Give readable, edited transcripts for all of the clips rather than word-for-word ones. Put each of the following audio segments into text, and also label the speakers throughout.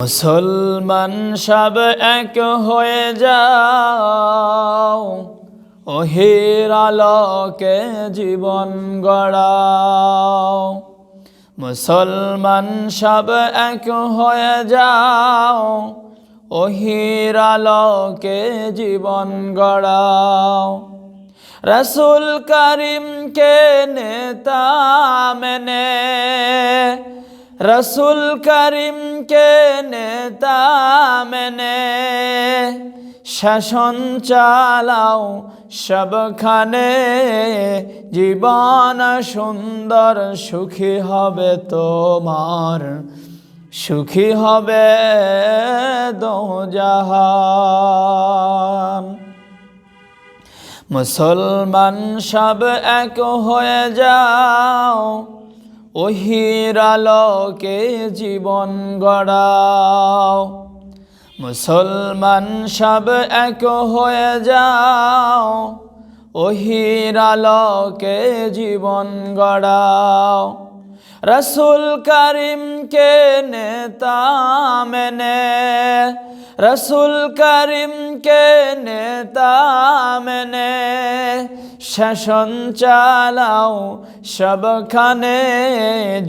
Speaker 1: মুসলমান সব এক হয়ে যাও, ওহির আলোকে জীবন গড়াও। মুসলমান সব এক হয়ে যাও, ওহির আলোকে জীবন গড়াও। রসুল করিমকে নেতা মেনে, রসুল করিমকে নেতা মেনে শাসন চালাও সবখানে। জীবন সুন্দর সুখী হবে তোমার, সুখী হবে দোজাহান। মুসলমান সব এক হয়ে যাও, ওহির আলোকে জীবন গড়াও। মুসলমান সব এক হয়ে যাও, ওহির আলোকে জীবন গড়াও। রসুল করিমকে নেতা মেনে, রসুল করিমকে নেতা মেনে শাসন চালাও সবখানে।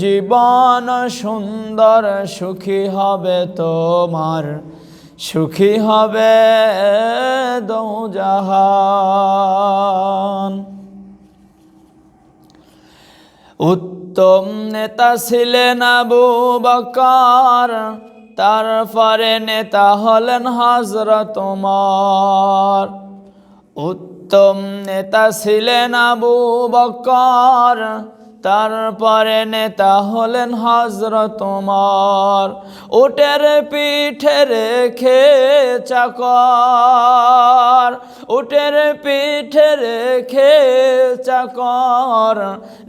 Speaker 1: জীবন সুন্দর সুখী হবে তোমার, সুখী হবে দোজাহান। উত্তম নেতা ছিলেন আবু বকর, তারপরে নেতা হলেন হযরত ওমর। উত্তম নেতা ছিলেন আবু বকর, তারপরে নেতা হলেন হযরত ওমর। উটের পিঠে রেখে চাকর, উটের পিঠে রেখে চাকর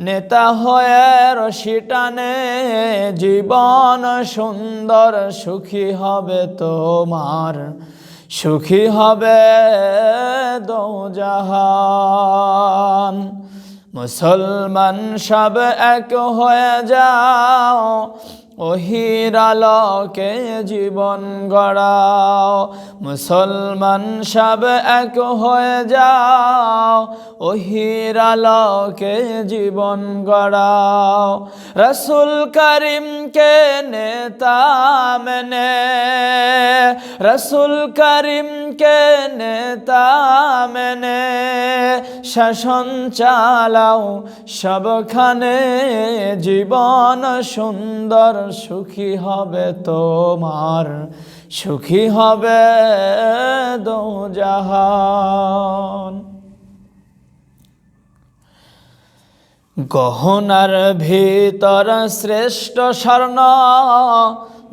Speaker 1: নেতা হয়ে রশি টানে। জীবন সুন্দর সুখী হবে তোমার, সুখী হবে দোজাহান। মুসলমান সব এক হয়ে যাও, ওহির আলোকে জীবন গড়াও। মুসলমান সব এক হয়ে যাও, ওহির আলোকে জীবন গড়াও। রসুল করিমকে নেতা মেনে, রসুল করিমকে নেতা মেনে শাসন চালাও সবখানে। জীবন সুন্দর সুখী হবে তোমার, সুখী হবে দোজাহান। গহনার ভিতর শ্রেষ্ঠ স্বর্ণ,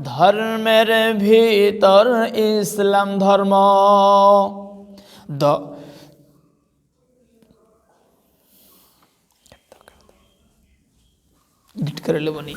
Speaker 1: ধর্মের ভিতর ইসলাম ধর্ম। এডিট করে নেবনি।